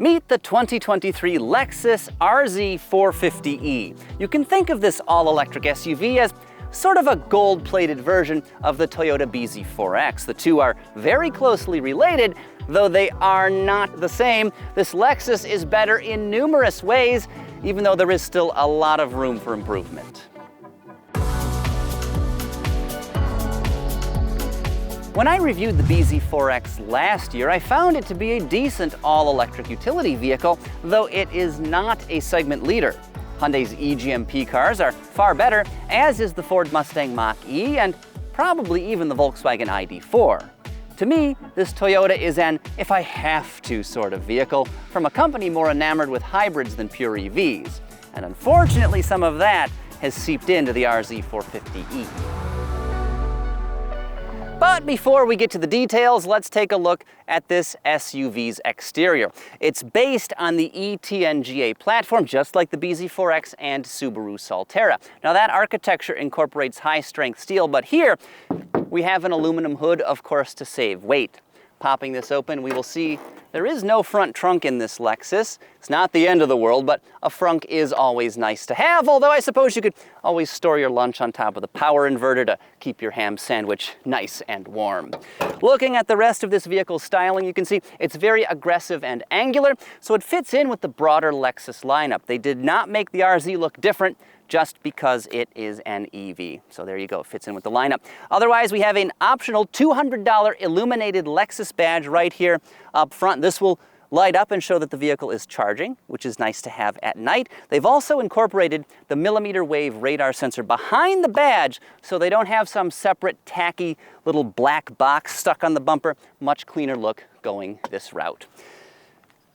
Meet the 2023 Lexus RZ 450e. You can think of this all-electric SUV as sort of a gold-plated version of the Toyota BZ4X. The two are very closely related, though they are not the same. This Lexus is better in numerous ways, even though there is still a lot of room for improvement. When I reviewed the BZ4X last year, I found it to be a decent all-electric utility vehicle, though it is not a segment leader. Hyundai's eGMP cars are far better, as is the Ford Mustang Mach-E and probably even the Volkswagen ID.4. To me, this Toyota is an if I have to sort of vehicle from a company more enamored with hybrids than pure EVs. And unfortunately, some of that has seeped into the RZ 450e. But before we get to the details, let's take a look at this SUV's exterior. It's based on the eTNGA platform, just like the BZ4X and Subaru Solterra. Now that architecture incorporates high-strength steel, but here we have an aluminum hood, of course, to save weight. Popping this open, we will see there is no front trunk in this Lexus. It's not the end of the world, but a frunk is always nice to have, although I suppose you could always store your lunch on top of the power inverter to keep your ham sandwich nice and warm. Looking at the rest of this vehicle's styling, you can see it's very aggressive and angular, so it fits in with the broader Lexus lineup. They did not make the RZ look different just because it is an EV. So there you go, it fits in with the lineup. Otherwise, we have an optional $200 illuminated Lexus badge right here up front. This will light up and show that the vehicle is charging, which is nice to have at night. They've also incorporated the millimeter wave radar sensor behind the badge so they don't have some separate tacky little black box stuck on the bumper. Much cleaner look going this route.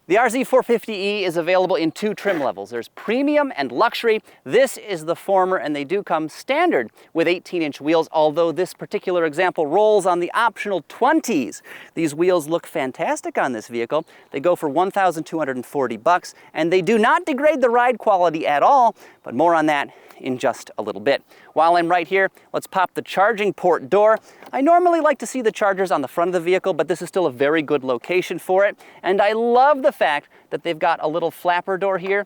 The RZ 450e is available in two trim levels. There's premium and luxury. This is the former, and they do come standard with 18-inch wheels, although this particular example rolls on the optional 20s. These wheels look fantastic on this vehicle. They go for $1,240, and they do not degrade the ride quality at all, but more on that in just a little bit. While I'm right here, let's pop the charging port door. I normally like to see the chargers on the front of the vehicle, but this is still a very good location for it. And I love the fact that they've got a little flapper door here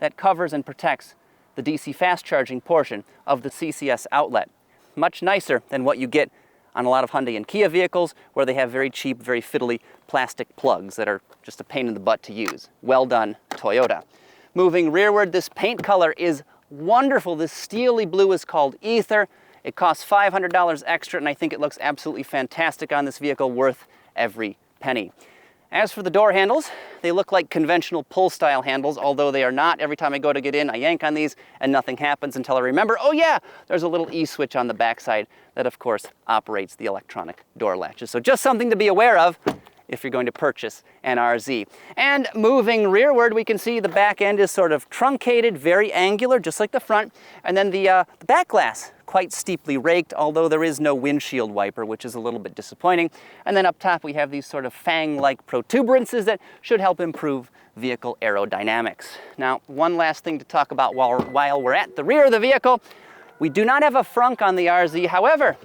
that covers and protects the DC fast charging portion of the CCS outlet. Much nicer than what you get on a lot of Hyundai and Kia vehicles, where they have very cheap, very fiddly plastic plugs that are just a pain in the butt to use. Well done, Toyota. Moving rearward, this paint color is wonderful. This steely blue is called Ether. It costs $500 extra, and I think it looks absolutely fantastic on this vehicle, worth every penny. As for the door handles, they look like conventional pull-style handles, although they are not. Every time I go to get in, I yank on these, and nothing happens until I remember, oh yeah, there's a little E-switch on the backside that, of course, operates the electronic door latches. So just something to be aware of if you're going to purchase an RZ. And moving rearward, we can see the back end is sort of truncated, very angular, just like the front. And then the back glass, quite steeply raked, although there is no windshield wiper, which is a little bit disappointing. And then up top, we have these sort of fang-like protuberances that should help improve vehicle aerodynamics. Now, one last thing to talk about while we're at the rear of the vehicle. We do not have a frunk on the RZ. However,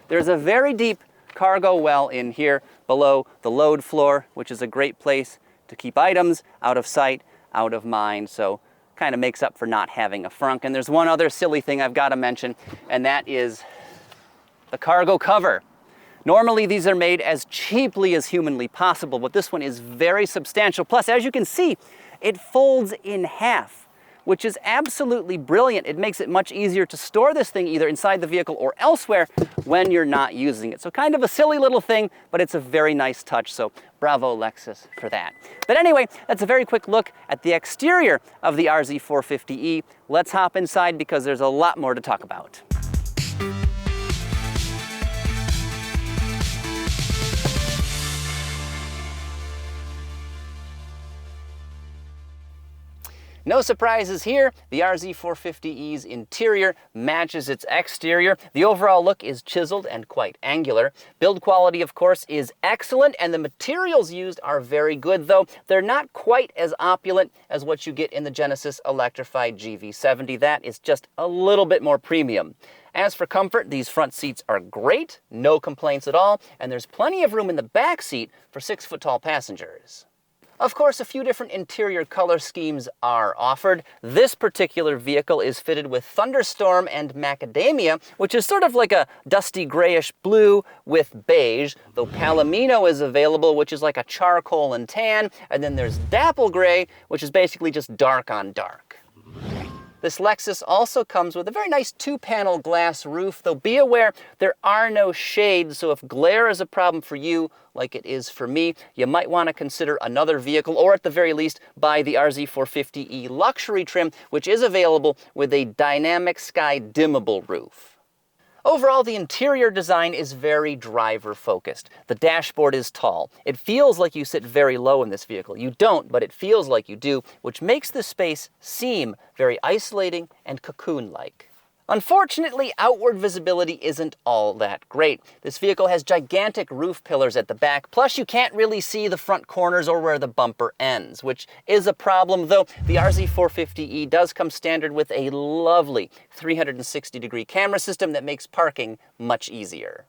there's a very deep cargo well in here below the load floor, which is a great place to keep items out of sight, out of mind. So kind of makes up for not having a frunk. And there's one other silly thing I've got to mention, and that is the cargo cover. Normally these are made as cheaply as humanly possible, but this one is very substantial. Plus, as you can see, it folds in half, which is absolutely brilliant. It makes it much easier to store this thing either inside the vehicle or elsewhere when you're not using it. So kind of a silly little thing, but it's a very nice touch, so bravo Lexus for that. But anyway, that's a very quick look at the exterior of the RZ 450e. Let's hop inside because there's a lot more to talk about. No surprises here. The RZ 450e's interior matches its exterior. The overall look is chiseled and quite angular. Build quality, of course, is excellent, and the materials used are very good, though they're not quite as opulent as what you get in the Genesis electrified GV60. That is just a little bit more premium. As for comfort, these front seats are great, no complaints at all, and there's plenty of room in the back seat for 6-foot-tall passengers. Of course, a few different interior color schemes are offered. This particular vehicle is fitted with Thunderstorm and Macadamia, which is sort of like a dusty grayish blue with beige, though Palomino is available, which is like a charcoal and tan, and then there's Dapple Gray, which is basically just dark on dark. This Lexus also comes with a very nice 2-panel glass roof, though be aware there are no shades, so if glare is a problem for you, like it is for me, you might want to consider another vehicle, or at the very least, buy the RZ450e luxury trim, which is available with a dynamic sky dimmable roof. Overall, the interior design is very driver-focused. The dashboard is tall. It feels like you sit very low in this vehicle. You don't, but it feels like you do, which makes the space seem very isolating and cocoon-like. Unfortunately, outward visibility isn't all that great. This vehicle has gigantic roof pillars at the back, plus you can't really see the front corners or where the bumper ends, which is a problem, though the RZ450e does come standard with a lovely 360-degree camera system that makes parking much easier.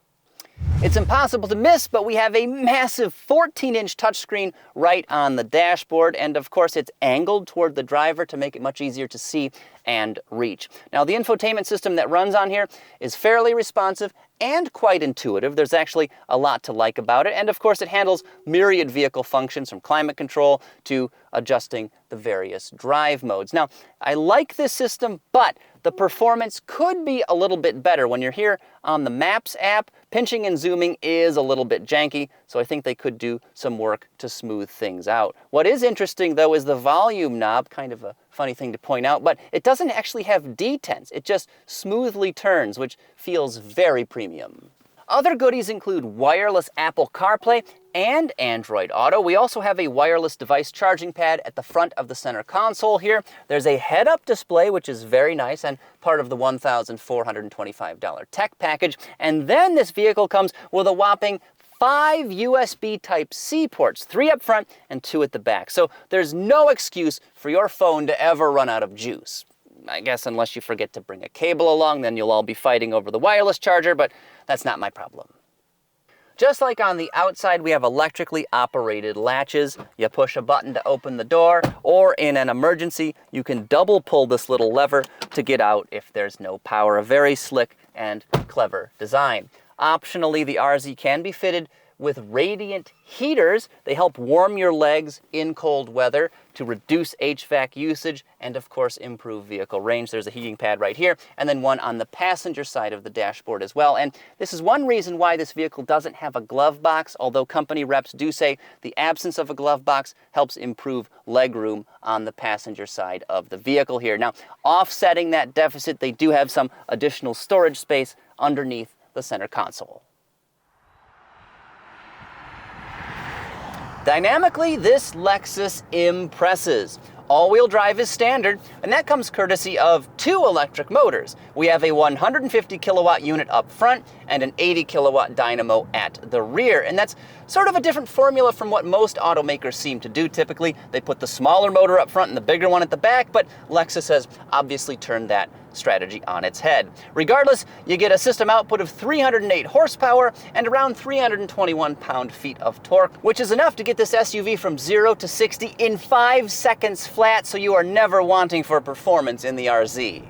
It's impossible to miss, but we have a massive 14-inch touchscreen right on the dashboard, and of course it's angled toward the driver to make it much easier to see and reach. Now, the infotainment system that runs on here is fairly responsive and quite intuitive. There's actually a lot to like about it, and of course it handles myriad vehicle functions from climate control to adjusting the various drive modes. Now, I like this system, but the performance could be a little bit better. When you're here on the Maps app, pinching and zooming is a little bit janky, so I think they could do some work to smooth things out. What is interesting, though, is the volume knob, kind of a funny thing to point out, but it doesn't actually have detents. It just smoothly turns, which feels very premium. Other goodies include wireless Apple CarPlay and Android Auto. We also have a wireless device charging pad at the front of the center console here. There's a head-up display, which is very nice and part of the $1,425 tech package. And then this vehicle comes with a whopping 5 USB Type-C ports, 3 up front and 2 at the back. So there's no excuse for your phone to ever run out of juice. I guess unless you forget to bring a cable along, then you'll all be fighting over the wireless charger, but that's not my problem. Just like on the outside, we have electrically operated latches. You push a button to open the door, or in an emergency, you can double pull this little lever to get out if there's no power. A very slick and clever design. Optionally, the RZ can be fitted with radiant heaters. They help warm your legs in cold weather to reduce HVAC usage and, of course, improve vehicle range. There's a heating pad right here, and then one on the passenger side of the dashboard as well. And this is one reason why this vehicle doesn't have a glove box, although company reps do say the absence of a glove box helps improve legroom on the passenger side of the vehicle here. Now, offsetting that deficit, they do have some additional storage space underneath the center console. Dynamically, this Lexus impresses. All-wheel drive is standard, and that comes courtesy of 2 electric motors. We have a 150 kilowatt unit up front and an 80 kilowatt dynamo at the rear. And that's sort of a different formula from what most automakers seem to do. Typically, they put the smaller motor up front and the bigger one at the back, but Lexus has obviously turned that strategy on its head. Regardless, you get a system output of 308 horsepower and around 321 pound-feet of torque, which is enough to get this SUV from 0 to 60 in 5 seconds flat, so you are never wanting for performance in the RZ.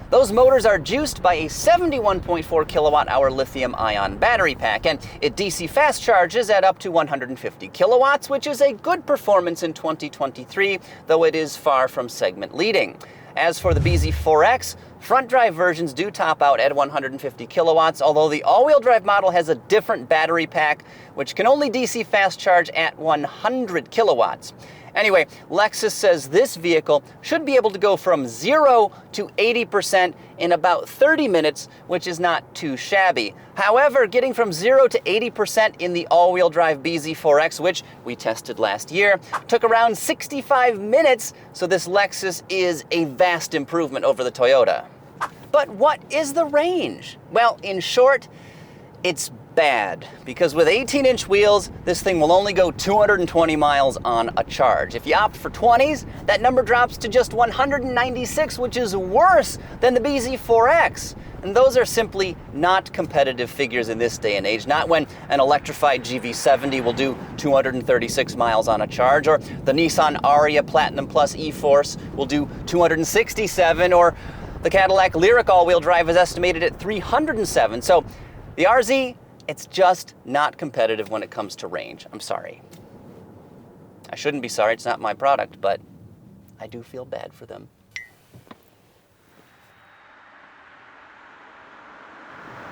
Those motors are juiced by a 71.4 kilowatt-hour lithium-ion battery pack, and it DC fast charges at up to 150 kilowatts, which is a good performance in 2023, though it is far from segment leading. As for the BZ4X, front drive versions do top out at 150 kilowatts, although the all-wheel drive model has a different battery pack, which can only DC fast charge at 100 kilowatts. Anyway, Lexus says this vehicle should be able to go from 0 to 80% in about 30 minutes, which is not too shabby. However, getting from 0 to 80% in the all-wheel drive BZ4X, which we tested last year, took around 65 minutes, so this Lexus is a vast improvement over the Toyota. But what is the range? Well, in short, it's bad, because with 18-inch wheels, this thing will only go 220 miles on a charge. If you opt for 20s, that number drops to just 196, which is worse than the BZ4X. And those are simply not competitive figures in this day and age, not when an electrified GV70 will do 236 miles on a charge, or the Nissan Ariya Platinum Plus E-Force will do 267, or the Cadillac Lyriq all-wheel drive is estimated at 307. So the RZ, it's just not competitive when it comes to range. I'm sorry. I shouldn't be sorry, it's not my product, but I do feel bad for them.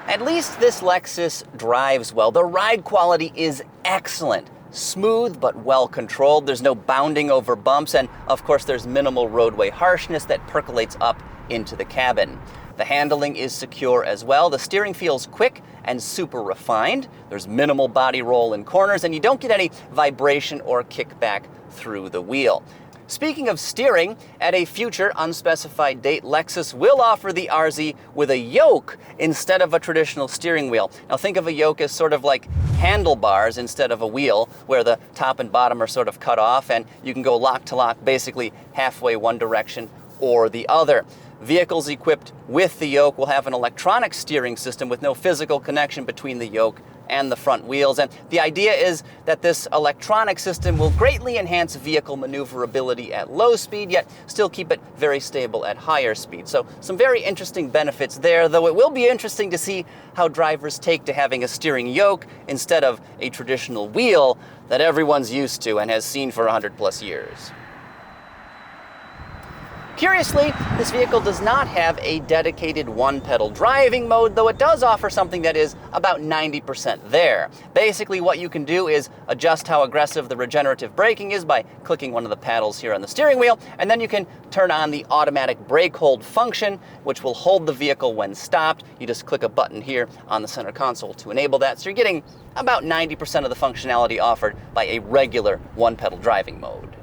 At least this Lexus drives well. The ride quality is excellent. Smooth but well controlled. There's no bounding over bumps, and of course there's minimal roadway harshness that percolates up into the cabin. The handling is secure as well. The steering feels quick and super refined. There's minimal body roll in corners, and you don't get any vibration or kickback through the wheel. Speaking of steering, at a future unspecified date, Lexus will offer the RZ with a yoke instead of a traditional steering wheel. Now think of a yoke as sort of like handlebars instead of a wheel, where the top and bottom are sort of cut off, and you can go lock to lock basically halfway one direction or the other. Vehicles equipped with the yoke will have an electronic steering system with no physical connection between the yoke and the front wheels. And the idea is that this electronic system will greatly enhance vehicle maneuverability at low speed, yet still keep it very stable at higher speed. So some very interesting benefits there, though it will be interesting to see how drivers take to having a steering yoke instead of a traditional wheel that everyone's used to and has seen for 100+ years. Curiously, this vehicle does not have a dedicated one-pedal driving mode, though it does offer something that is about 90% there. Basically, what you can do is adjust how aggressive the regenerative braking is by clicking one of the paddles here on the steering wheel, and then you can turn on the automatic brake hold function, which will hold the vehicle when stopped. You just click a button here on the center console to enable that, so you're getting about 90% of the functionality offered by a regular one-pedal driving mode.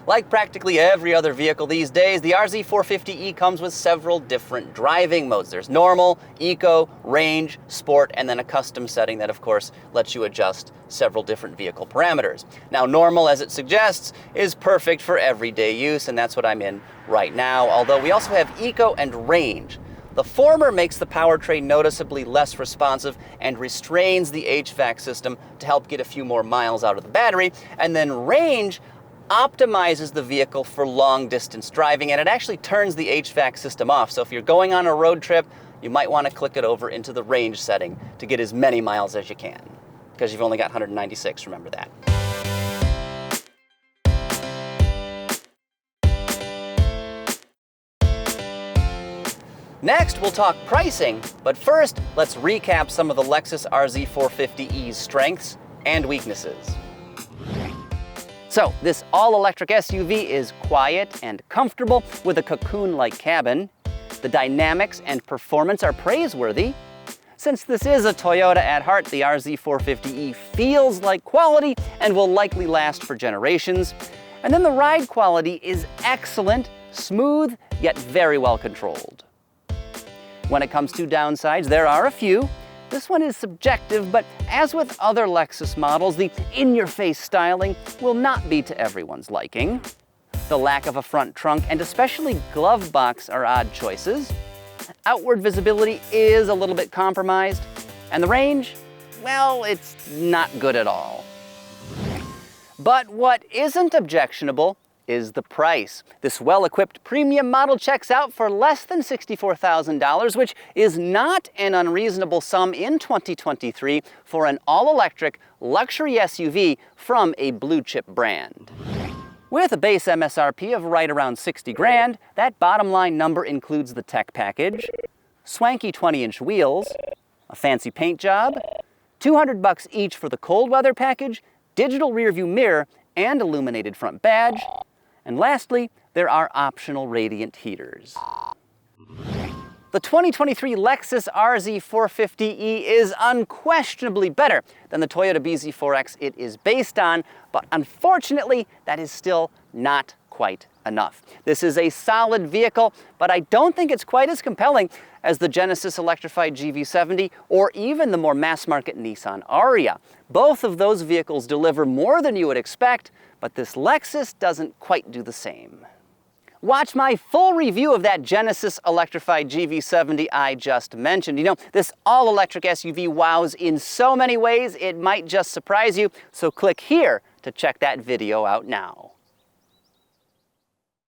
Like practically every other vehicle these days, the RZ450e comes with several different driving modes. There's normal, eco, range, sport, and then a custom setting that, of course, lets you adjust several different vehicle parameters. Now, normal, as it suggests, is perfect for everyday use, and that's what I'm in right now, although we also have eco and range. The former makes the powertrain noticeably less responsive and restrains the HVAC system to help get a few more miles out of the battery, and then range optimizes the vehicle for long distance driving, and it actually turns the HVAC system off. So if you're going on a road trip, you might want to click it over into the range setting to get as many miles as you can, because you've only got 196, remember that. Next, we'll talk pricing, but first, let's recap some of the Lexus RZ450e's strengths and weaknesses. So, this all-electric SUV is quiet and comfortable with a cocoon-like cabin. The dynamics and performance are praiseworthy. Since this is a Toyota at heart, the RZ450e feels like quality and will likely last for generations. And then the ride quality is excellent, smooth, yet very well controlled. When it comes to downsides, there are a few. This one is subjective, but as with other Lexus models, the in-your-face styling will not be to everyone's liking. The lack of a front trunk and especially glove box are odd choices. Outward visibility is a little bit compromised, and the range, well, it's not good at all. But what isn't objectionable is the price. This well-equipped premium model checks out for less than $64,000, which is not an unreasonable sum in 2023 for an all-electric luxury SUV from a blue-chip brand. With a base MSRP of right around 60 grand, that bottom line number includes the tech package, swanky 20-inch wheels, a fancy paint job, $200 each for the cold weather package, digital rearview mirror, and illuminated front badge. And lastly, there are optional radiant heaters. The 2023 Lexus RZ450e is unquestionably better than the Toyota bZ4X it is based on, but unfortunately, that is still not quite enough. This is a solid vehicle, but I don't think it's quite as compelling as the Genesis electrified GV70 or even the more mass-market Nissan Ariya. Both of those vehicles deliver more than you would expect, but this Lexus doesn't quite do the same. watch my full review of that Genesis electrified GV70 I just mentioned. You know, this all-electric SUV wows in so many ways, it might just surprise you, so click here to check that video out now.